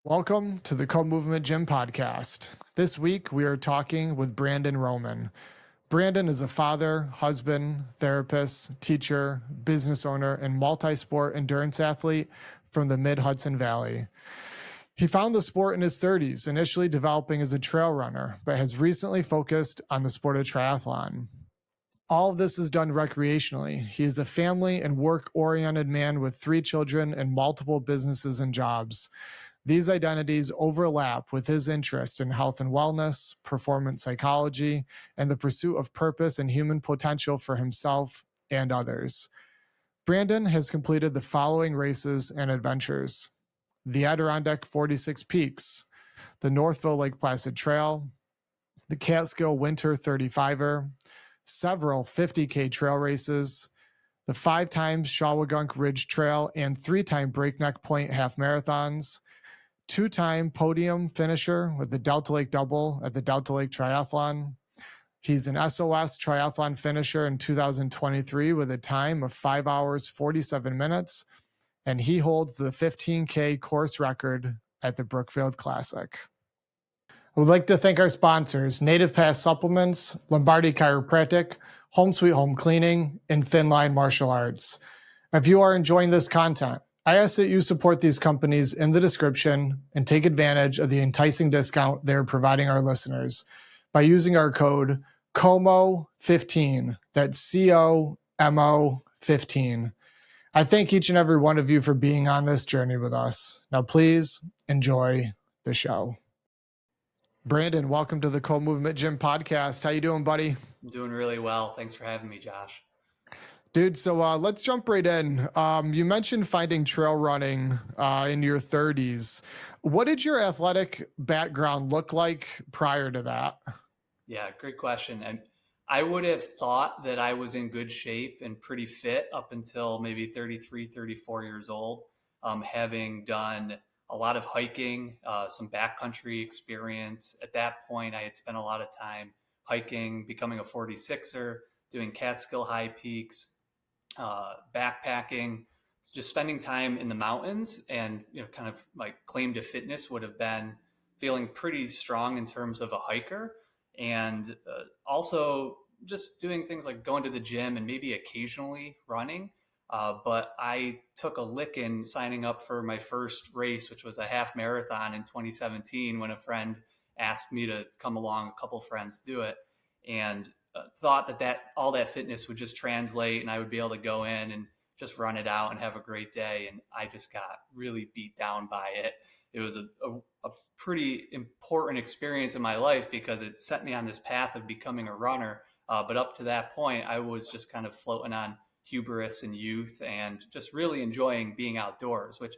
Welcome to the Co-Movement Gym podcast. This week, we are talking with Brandon Roman. Brandon is a father, husband, therapist, teacher, business owner, and multi-sport endurance athlete from the Mid-Hudson Valley. He found the sport in his 30s, initially developing as a trail runner, but has recently focused on the sport of triathlon. All of this is done recreationally. He is a family and work-oriented man with 3 children and multiple businesses and jobs. These identities overlap with his interest in health and wellness, performance psychology, and the pursuit of purpose and human potential for himself and others. Brandon has completed the following races and adventures: the Adirondack 46 Peaks, the Northville-Lake Placid Trail, the Catskill Winter 35er, several 50K trail races, the 5-time Shawangunk Ridge Trail and 3-time Breakneck Point Half Marathons, 2-time podium finisher with the Delta Lake Double at the Delta Lake Triathlon. He's an S.O.S triathlon finisher in 2023 with a time of 5 hours, 47 minutes, and he holds the 15K course record at the Brookfield Classic. I would like to thank our sponsors, Native Pass Supplements, Lombardi Chiropractic, Home Sweet Home Cleaning, and Thin Line Martial Arts. If you are enjoying this content, I ask that you support these companies in the description and take advantage of the enticing discount they're providing our listeners by using our code COMO15. That's COMO 15. I thank each and every one of you for being on this journey with us. Now, please enjoy the show. Brandon, welcome to the Co-Movement Gym podcast. How you doing, buddy? I'm doing really well. Thanks for having me, Josh. Dude, so let's jump right in. You mentioned finding trail running in your 30s. What did your athletic background look like prior to that? Yeah, great question. And I would have thought that I was in good shape and pretty fit up until maybe 33, 34 years old, having done a lot of hiking, some backcountry experience. At that point, I had spent a lot of time hiking, becoming a 46er, doing Catskill high peaks, backpacking, just spending time in the mountains, and kind of my claim to fitness would have been feeling pretty strong in terms of a hiker, and also just doing things like going to the gym and maybe occasionally running. But I took a licking signing up for my first race, which was a half marathon in 2017, when a friend asked me to come along, a couple friends do it, and thought that all that fitness would just translate and I would be able to go in and just run it out and have a great day. And I just got really beat down by it. It was a pretty important experience in my life because it set me on this path of becoming a runner. But up to that point, I was just kind of floating on hubris and youth and just really enjoying being outdoors, which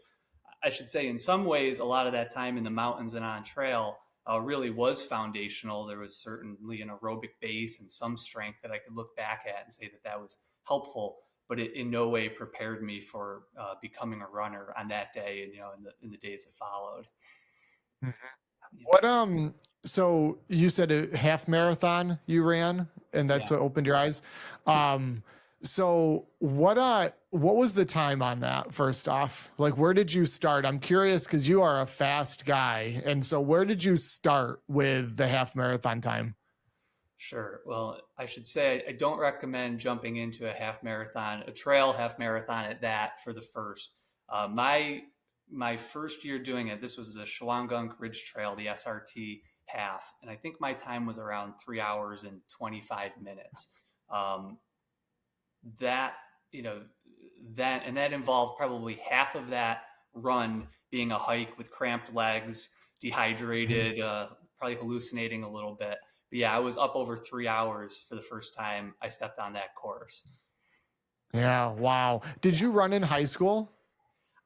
I should say in some ways, a lot of that time in the mountains and on trail really was foundational. There was certainly an aerobic base and some strength that I could look back at and say that was helpful, but it in no way prepared me for becoming a runner on that day and in the days that followed. Mhm. What so you said a half marathon you ran and that's Yeah. what opened your eyes. So what was the time on that first off? Like where did you start? I'm curious because you are a fast guy. And so where did you start with the half marathon time? Sure. Well, I should say I don't recommend jumping into a trail half marathon at that for the first. My first year doing it, this was the Shawangunk Ridge Trail, the SRT half, and I think my time was around 3 hours and 25 minutes. Um, that you know that involved probably half of that run being a hike with cramped legs, dehydrated, probably hallucinating a little bit. But yeah, I was up over 3 hours for the first time I stepped on that course. Yeah, wow. Did you run in high school?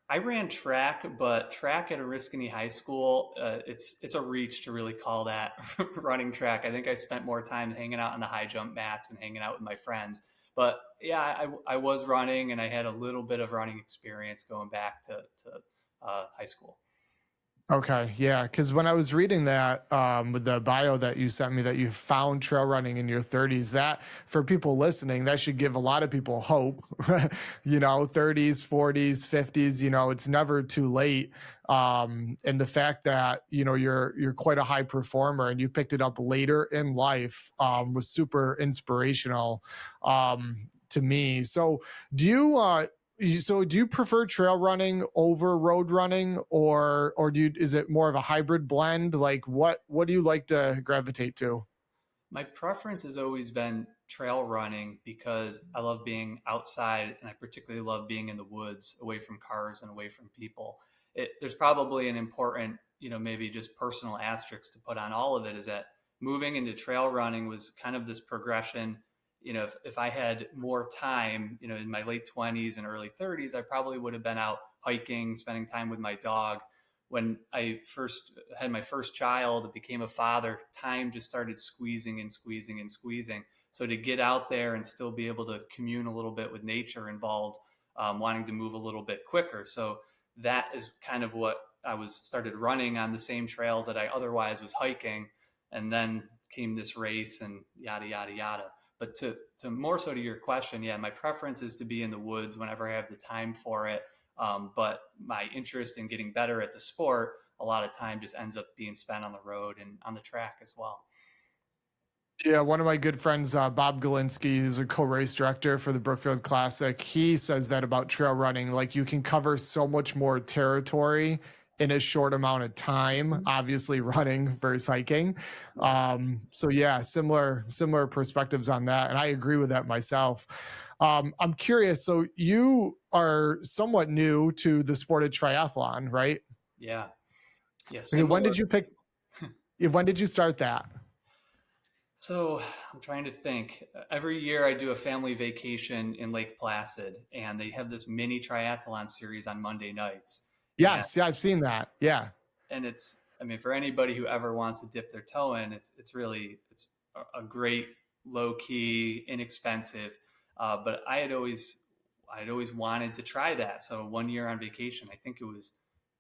I ran track, but track at Oriskany High School, it's a reach to really call that running track. I think I spent more time hanging out on the high jump mats and hanging out with my friends. But yeah, I was running and I had a little bit of running experience going back to high school. Okay, yeah, because when I was reading that with the bio that you sent me, that you found trail running in your 30s, that for people listening, that should give a lot of people hope. 30s, 40s, 50s, it's never too late. And the fact that you're quite a high performer and you picked it up later in life was super inspirational to me. So do you do you prefer trail running over road running, or is it more of a hybrid blend? Like what do you like to gravitate to? My preference has always been trail running because I love being outside and I particularly love being in the woods away from cars and away from people. There's probably an important, maybe just personal asterisk to put on all of it is that moving into trail running was kind of this progression. If I had more time, in my late 20s and early 30s, I probably would have been out hiking, spending time with my dog. When I first had my first child, became a father, time just started squeezing and squeezing and squeezing. So to get out there and still be able to commune a little bit with nature involved wanting to move a little bit quicker. So that is kind of what I was started running on the same trails that I otherwise was hiking, and then came this race and yada yada yada. But to more so to your question, yeah, my preference is to be in the woods whenever I have the time for it. But my interest in getting better at the sport, a lot of time just ends up being spent on the road and on the track as well. Yeah, one of my good friends, Bob Galinsky, who's a co-race director for the Brookfield Classic, he says that about trail running, like you can cover so much more territory in a short amount of time, obviously running versus hiking. Right. So yeah, similar perspectives on that. And I agree with that myself. I'm curious, so you are somewhat new to the sport of triathlon, right? Yeah. Yeah. Okay, when Similar. did you pick, when did you start that? So I'm trying to think. Every year I do a family vacation in Lake Placid, and they have this mini triathlon series on Monday nights. And Yes, yeah, I've seen that. Yeah. it's, I mean, for anybody who ever wants to dip their toe in, it's really it's a great, low key, inexpensive. But I had always wanted to try that. So one year on vacation, I think it was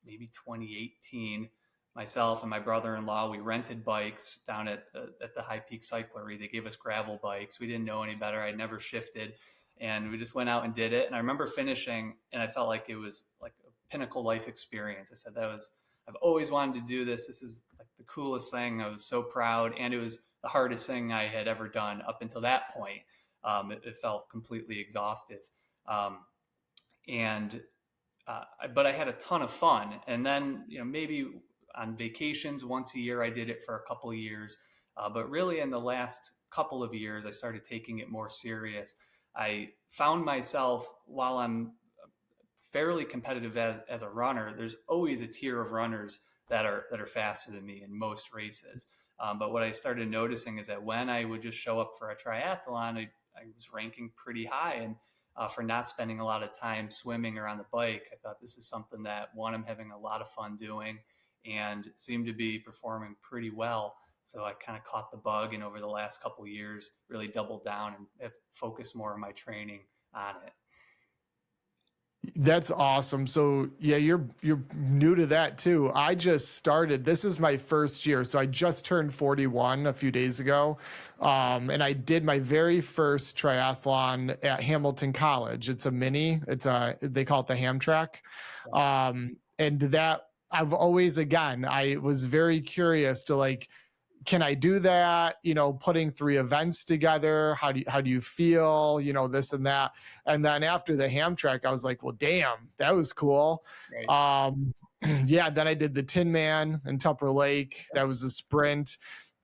maybe 2018. Myself and my brother-in-law, we rented bikes down at the High Peak Cyclery. They gave us gravel bikes. We didn't know any better. I'd never shifted, and we just went out and did it. And I remember finishing, and I felt like it was like a pinnacle life experience. I said I've always wanted to do this. This is like the coolest thing. I was so proud, and it was the hardest thing I had ever done up until that point. It felt completely exhaustive, and but I had a ton of fun. And then maybe on vacations once a year, I did it for a couple of years. But really, in the last couple of years, I started taking it more serious. I found myself while I'm fairly competitive as a runner, there's always a tier of runners that are faster than me in most races. But what I started noticing is that when I would just show up for a triathlon, I was ranking pretty high, and for not spending a lot of time swimming or on the bike, I thought this is something that one I'm having a lot of fun doing, and seemed to be performing pretty well. So I kind of caught the bug, and over the last couple of years, really doubled down and have focused more of my training on it. That's awesome. So yeah, you're new to that too. I just started. This is my first year. So I just turned 41 a few days ago. And I did my very first triathlon at Hamilton College. It's a mini, they call it the Ham Track. And that I've always, again, I was very curious to like, can I do that? Putting three events together. How do you feel? This and that. And then after the ham track, I was like, well, damn, that was cool. Right. Um, yeah. Then I did the Tin Man in Tupper Lake. That was a sprint.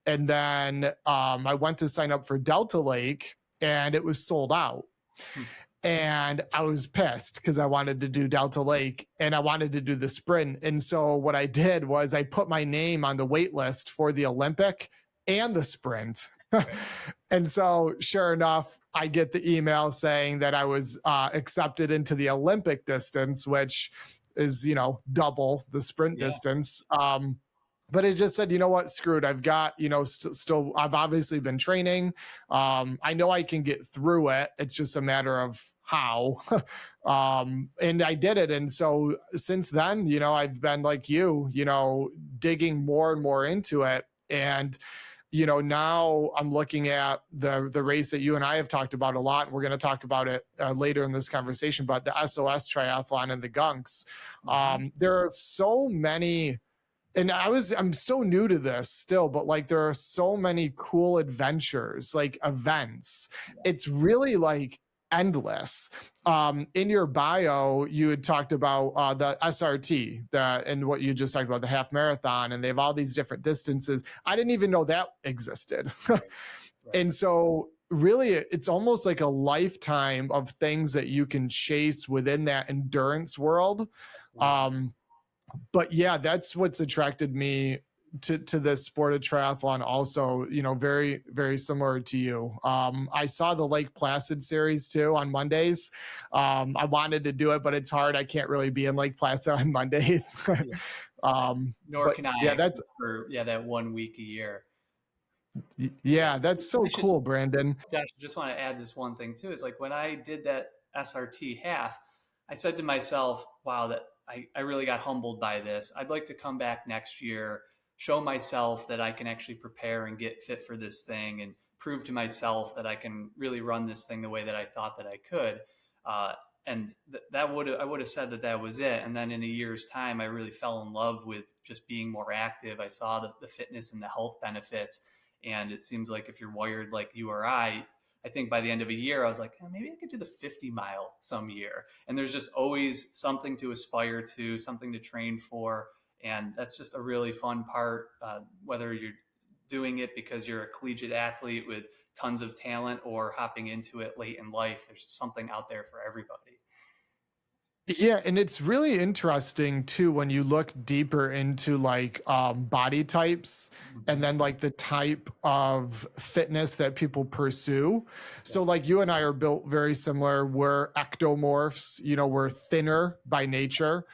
And then I went to sign up for Delta Lake, and it was sold out. And I was pissed because I wanted to do Delta Lake and I wanted to do the sprint. And so what I did was I put my name on the wait list for the Olympic and the sprint. Right. And so sure enough, I get the email saying that I was accepted into the Olympic distance, which is, double the sprint Yeah. distance. but it just said, you know what, screwed. I've got, still, I've obviously been training. I know I can get through it. It's just a matter of how. And I did it. And so since then, I've been like digging more and more into it. And now I'm looking at the race that you and I have talked about a lot. And we're going to talk about it later in this conversation, but the SOS triathlon and the Gunks. There are so many, and I'm so new to this still, but like there are so many cool adventures, like events. It's really like endless. In your bio, you had talked about the SRT, and what you just talked about, the half marathon, and they have all these different distances. I didn't even know that existed. Right. Right. And so really it's almost like a lifetime of things that you can chase within that endurance world. Absolutely. But yeah, that's what's attracted me to this sport of triathlon also, very, very similar to you. I saw the Lake Placid series too on Mondays. I wanted to do it, but it's hard. I can't really be in Lake Placid on Mondays. Yeah. Nor But can I, yeah, except for that 1 week a year. yeah, that's so I should, cool, Brandon. Josh, I just want to add this one thing too. Is like when I did that SRT half, I said to myself, wow, that I really got humbled by this. I'd like to come back next year, show myself that I can actually prepare and get fit for this thing and prove to myself that I can really run this thing the way that I thought that I could. Uh, and I would have said that that was it. And then in a year's time, I really fell in love with just being more active. I saw the fitness and the health benefits. And it seems like if you're wired like you or I think by the end of a year, I was like, maybe I could do the 50-mile some year. And there's just always something to aspire to, something to train for. And that's just a really fun part, whether you're doing it because you're a collegiate athlete with tons of talent or hopping into it late in life. There's something out there for everybody. Yeah, and it's really interesting too when you look deeper into like body types and Mm-hmm. then like the type of fitness that people pursue. Yeah. So like you and I are built very similar. We're ectomorphs, we're thinner by nature.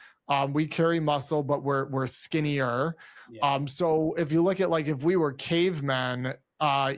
We carry muscle, but we're skinnier. Yeah. So if you look at like if we were cavemen,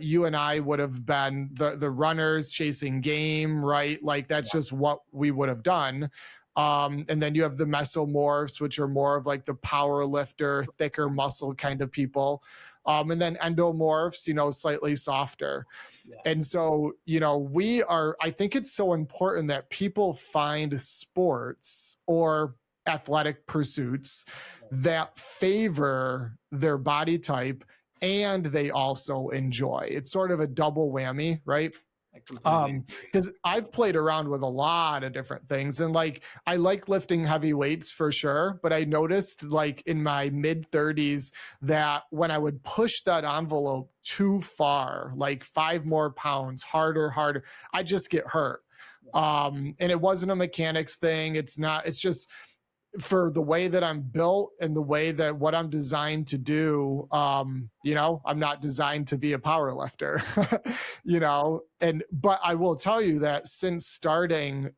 you and I would have been the runners chasing game, right? Like that's Yeah. just what we would have done. And then you have the mesomorphs, which are more of like the power lifter, thicker muscle kind of people. And then endomorphs, slightly softer. Yeah. And so, I think it's so important that people find sports or athletic pursuits that favor their body type and they also enjoy. It's sort of a double whammy, right? I completely agree. Because I've played around with a lot of different things, and like I like lifting heavy weights for sure, but I noticed like in my mid 30s that when I would push that envelope too far, like 5 more pounds harder, I just get hurt. And it wasn't a mechanics thing. It's just for the way that I'm built and the way that what I'm designed to do, I'm not designed to be a power lifter, but I will tell you that since starting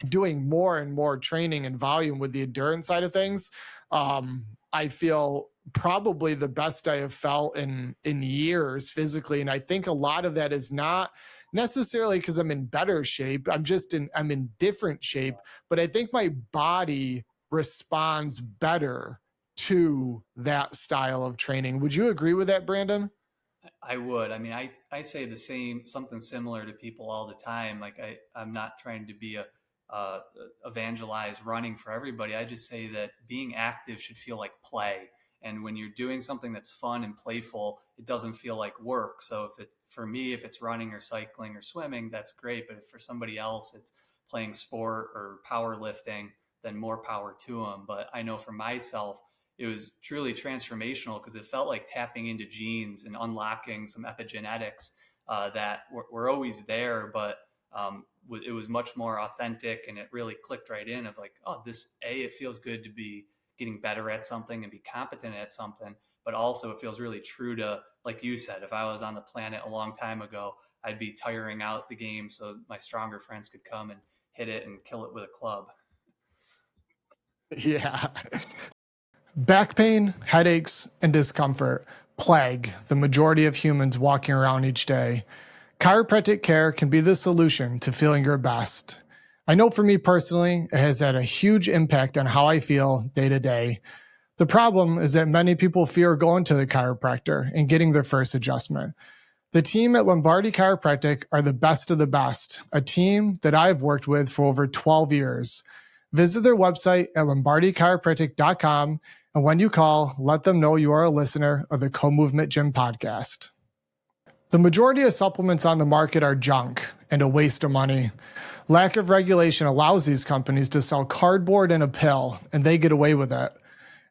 doing more and more training and volume with the endurance side of things, I feel probably the best I have felt in years physically. And I think a lot of that is not necessarily because I'm in better shape. I'm in different shape, but I think my body responds better to that style of training. Would you agree with that, Brandon? I would. I mean, I say the same, something similar to people all the time. Like I'm not trying to be a uh, evangelize running for everybody. I just say that being active should feel like play. And when you're doing something that's fun and playful, it doesn't feel like work. So for me, if it's running or cycling or swimming, that's great. But if for somebody else, it's playing sport or powerlifting, then more power to them. But I know for myself, it was truly transformational because it felt like tapping into genes and unlocking some epigenetics that were always there, but it was much more authentic, and it really clicked right in of like, oh, it feels good to be getting better at something and be competent at something, but also it feels really true to, like you said, if I was on the planet a long time ago, I'd be tiring out the game so my stronger friends could come and hit it and kill it with a club. Yeah. Back pain, headaches, and discomfort plague the majority of humans walking around each day. Chiropractic care can be the solution to feeling your best. I know for me personally, it has had a huge impact on how I feel day to day. The problem is that many people fear going to the chiropractor and getting their first adjustment. The team at Lombardi Chiropractic are the best of the best, a team that I've worked with for over 12 years. Visit their website at lombardichiropractic.com, and when you call, let them know you are a listener of the Co-Movement Gym podcast. The majority of supplements on the market are junk and a waste of money. Lack of regulation allows these companies to sell cardboard and a pill, and they get away with it.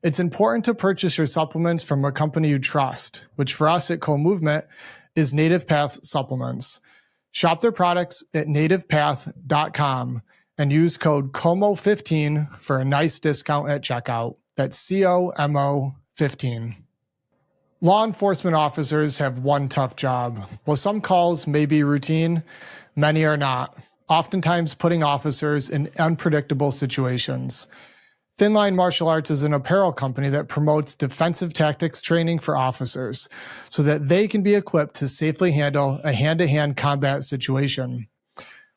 It's important to purchase your supplements from a company you trust, which for us at Co-Movement is Native Path Supplements. Shop their products at nativepath.com and use code COMO15 for a nice discount at checkout. That's COMO 15. Law enforcement officers have one tough job. While some calls may be routine, many are not, oftentimes putting officers in unpredictable situations. Thin Line Martial Arts is an apparel company that promotes defensive tactics training for officers so that they can be equipped to safely handle a hand-to-hand combat situation.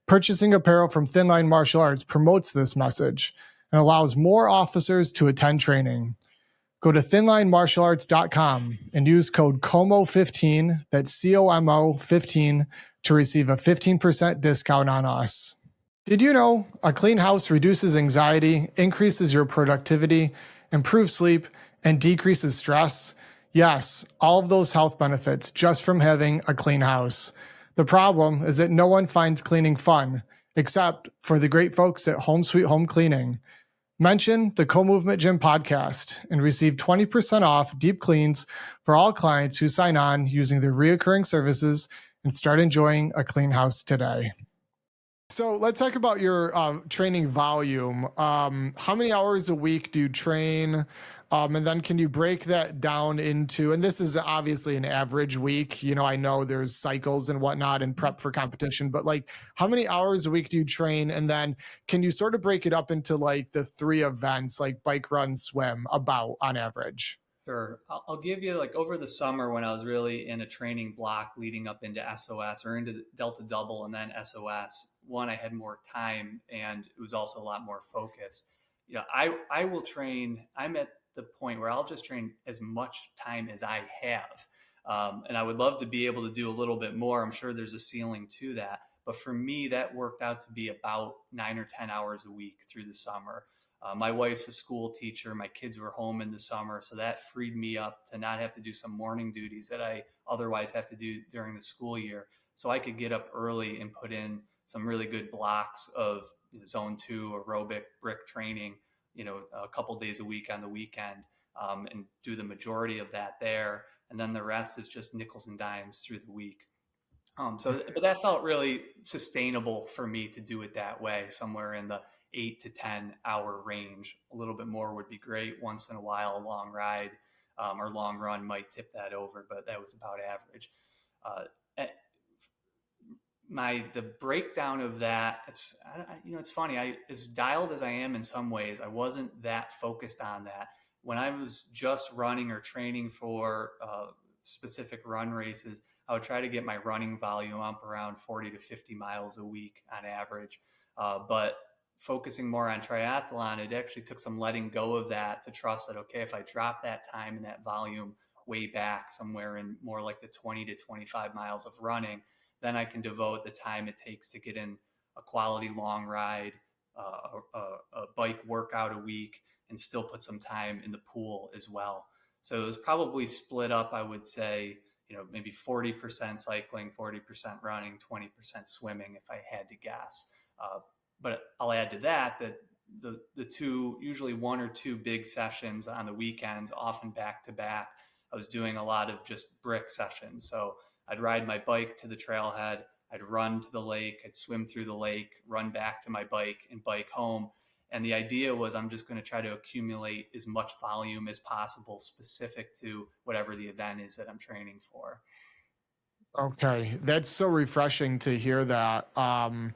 Purchasing apparel from Thin Line Martial Arts promotes this message and allows more officers to attend training. Go to thinlinemartialarts.com and use code COMO15, that's COMO 15, to receive a 15% discount on us. Did you know a clean house reduces anxiety, increases your productivity, improves sleep, and decreases stress? Yes, all of those health benefits just from having a clean house. The problem is that no one finds cleaning fun, except for the great folks at Home Sweet Home Cleaning. Mention the Co-Movement Gym podcast and receive 20% off deep cleans for all clients who sign on using their reoccurring services and start enjoying a clean house today. So let's talk about your training volume. How many hours a week do you train? And then can you break that down into, and this is obviously an average week. You know, I know there's cycles and whatnot and prep for competition, but like how many hours a week do you train? And then can you sort of break it up into like the three events, like bike, run, swim, about on average? Sure. I'll give you like over the summer when I was really in a training block leading up into SOS or into the Delta Double and then SOS. One, I had more time and it was also a lot more focused. You know, I will train. I'm at the point where I'll just train as much time as I have, and I would love to be able to do a little bit more. I'm sure there's a ceiling to that, but for me, that worked out to be about 9 or 10 hours a week through the summer. My wife's a school teacher. My kids were home in the summer, so that freed me up to not have to do some morning duties that I otherwise have to do during the school year. So I could get up early and put in some really good blocks of zone two aerobic brick training, a couple days a week on the weekend, and do the majority of that there. And then the rest is just nickels and dimes through the week. But that felt really sustainable for me to do it that way, somewhere in the 8 to 10 hour range. A little bit more would be great. Once in a while, a long ride or long run might tip that over, but that was about average. Uh, the breakdown of that, it's funny. As dialed as I am in some ways, I wasn't that focused on that. When I was just running or training for specific run races, I would try to get my running volume up around 40 to 50 miles a week on average. But focusing more on triathlon, it actually took some letting go of that to trust that, okay, if I drop that time and that volume way back somewhere in more like the 20 to 25 miles of running, then I can devote the time it takes to get in a quality long ride, a bike workout a week, and still put some time in the pool as well. So it was probably split up, I would say, maybe 40% cycling, 40% running, 20% swimming, if I had to guess. But I'll add to that the two, usually one or two big sessions on the weekends, often back to back, I was doing a lot of just brick sessions. So I'd ride my bike to the trailhead, I'd run to the lake, I'd swim through the lake, run back to my bike and bike home. And the idea was I'm just going to try to accumulate as much volume as possible specific to whatever the event is that I'm training for. Okay, that's so refreshing to hear that. I'm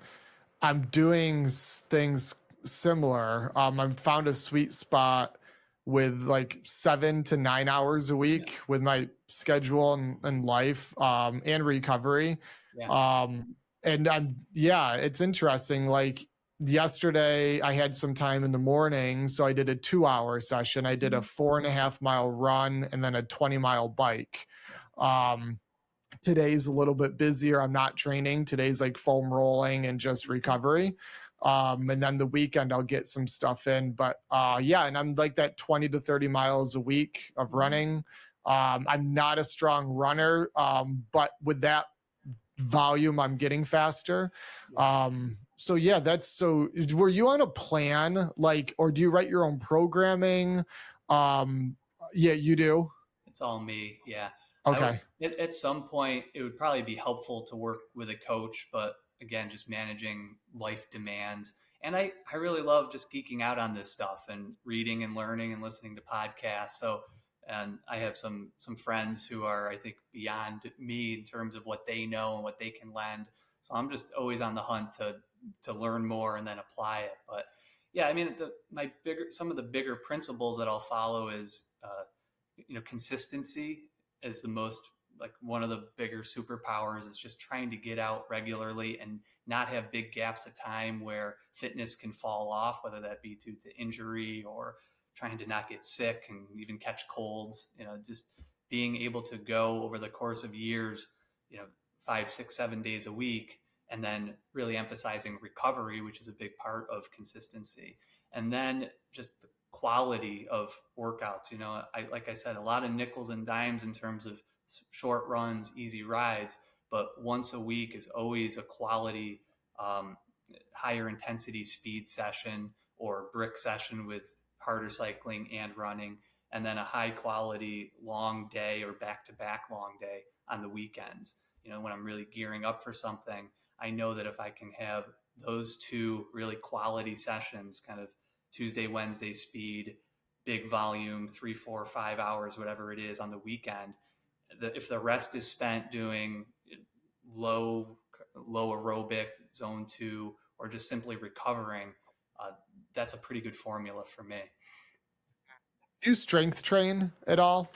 doing things similar. I've found a sweet spot with like 7 to 9 hours a Yeah. week with my schedule and life and recovery. Yeah. Um, and yeah, it's interesting. Like yesterday, I had some time in the morning, so I did a 2 hour session. I did a Mhm. 4.5 mile run and then a 20 mile bike. Yeah. Um, Today's a little bit busier. I'm not training. Today's like foam rolling and just recovery. And then the weekend I'll get some stuff in. But yeah, and I'm like that 20 to 30 miles a week of Mhm. running. I'm not a strong runner, but with that volume, I'm getting faster. Yeah. So yeah, that's so. Were you on a plan, like, or do you write your own programming? Um, yeah, you do. It's all me. Yeah. I would, Okay. at some point, it would probably be helpful to work with a coach, but again, just managing life demands. And I really love just geeking out on this stuff and reading and learning and listening to podcasts. So, and I have some friends who are, I think, beyond me in terms of what they know and what they can lend. So I'm just always on the hunt to learn more and then apply it. But yeah, I mean, some of the bigger principles that I'll follow is consistency is the most, like, one of the bigger superpowers is just trying to get out regularly and not have big gaps of time where fitness can fall off, whether that be due to injury or trying to not get sick and even catch colds. Just being able to go over the course of years, 5, 6, 7 days a week, and then really emphasizing recovery, which is a big part of consistency. And then just the quality of workouts. Like I said, a lot of nickels and dimes in terms of short runs, easy rides, but once a week is always a quality, um, higher intensity speed session or brick session with harder cycling and running, and then a high quality long day or back to back long day on the weekends. When I'm really gearing up for something, I know that if I can have those two really quality sessions, kind of Tuesday, Wednesday speed, big volume, 3, 4, 5 hours, whatever it is on the weekend. If the rest is spent doing low, low aerobic, zone two, or just simply recovering, uh, that's a pretty good formula for me. Do you strength train at all?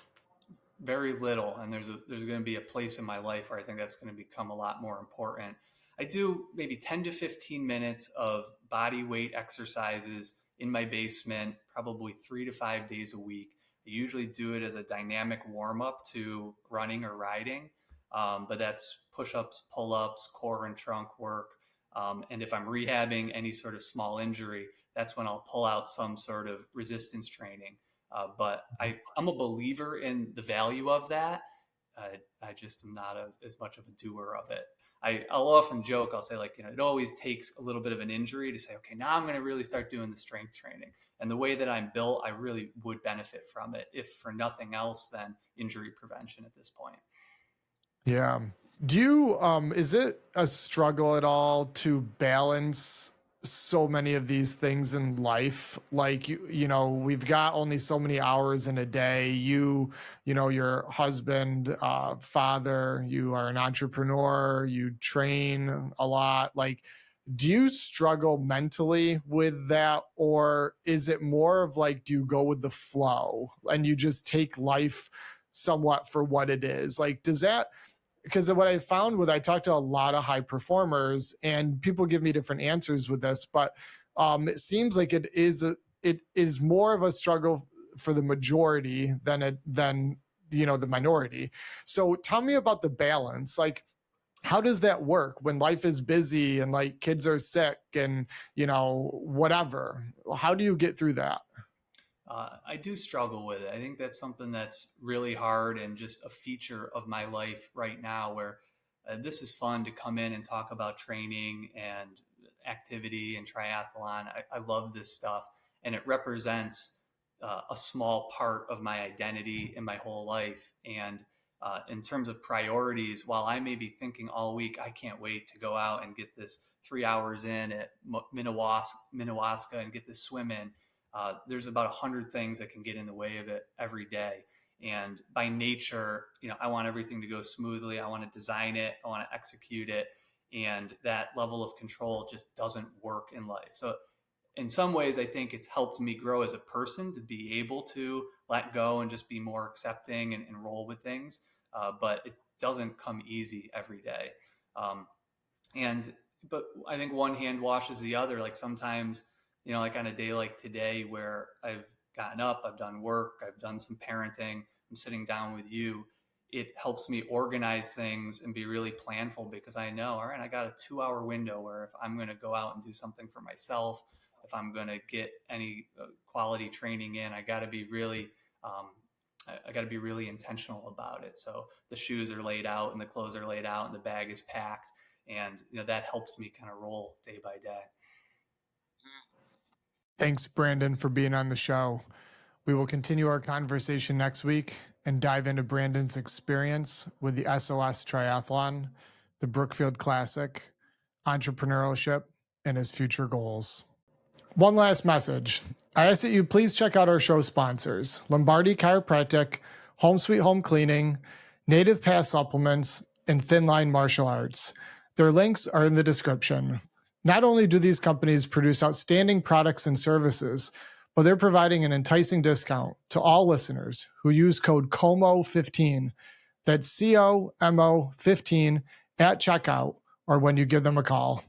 Very little, and there's going to be a place in my life where I think that's going to become a lot more important. I do maybe 10 to 15 minutes of body weight exercises in my basement, probably 3 to 5 days a week. I usually do it as a dynamic warm up to running or riding, but that's push ups, pull ups, core and trunk work. And if I'm rehabbing any sort of small injury, that's when I'll pull out some sort of resistance training. But I'm a believer in the value of that. I just am not as much of a doer of it. I'll often joke, I'll say, like, it always takes a little bit of an injury to say, okay, now I'm going to really start doing the strength training. And the way that I'm built, I really would benefit from it, if for nothing else than injury prevention at this point. Yeah. Do you is it a struggle at all to balance so many of these things in life? Like we've got only so many hours in a day. Your husband, father, you are an entrepreneur, you train a lot. Like, do you struggle mentally with that, or is it more of like, do you go with the flow and you just take life somewhat for what it is? Like, does that, because what I found with, I talked to a lot of high performers and people give me different answers with this, but it seems like it is more of a struggle for the majority than the minority. So tell me about the balance. Like, how does that work when life is busy and like kids are sick and whatever? How do you get through that? I do struggle with it. I think that's something that's really hard and just a feature of my life right now, where this is fun to come in and talk about training and activity and triathlon. I love this stuff, and it represents a small part of my identity in my whole life. And in terms of priorities, while I may be thinking all week, I can't wait to go out and get this 3 hours in at Minnewaska and get this swim in. There's about 100 things that can get in the way of it every day. And by nature, I want everything to go smoothly. I want to design it. I want to execute it. And that level of control just doesn't work in life. So in some ways, I think it's helped me grow as a person to be able to let go and just be more accepting and roll with things. But it doesn't come easy every day. Um, and but I think one hand washes the other. Like sometimes, like on a day like today where I've gotten up, I've done work, I've done some parenting, I'm sitting down with you. It helps me organize things and be really planful because I know, all right, I got a 2 hour window where if I'm going to go out and do something for myself, if I'm going to get any quality training in, I got to be really, I got to be really intentional about it. So the shoes are laid out and the clothes are laid out and the bag is packed, and that helps me kind of roll day by day. Thanks, Brandon, for being on the show. We will continue our conversation next week and dive into Brandon's experience with the S.O.S Triathlon, the Brookfield Classic, entrepreneurship, and his future goals. One last message. I ask that you please check out our show sponsors, Lombardi Chiropractic, Home Sweet Home Cleaning, Native Pass Supplements, and Thin Line Martial Arts. Their links are in the description. Not only do these companies produce outstanding products and services, but they're providing an enticing discount to all listeners who use code COMO15. That's COMO15 at checkout or when you give them a call.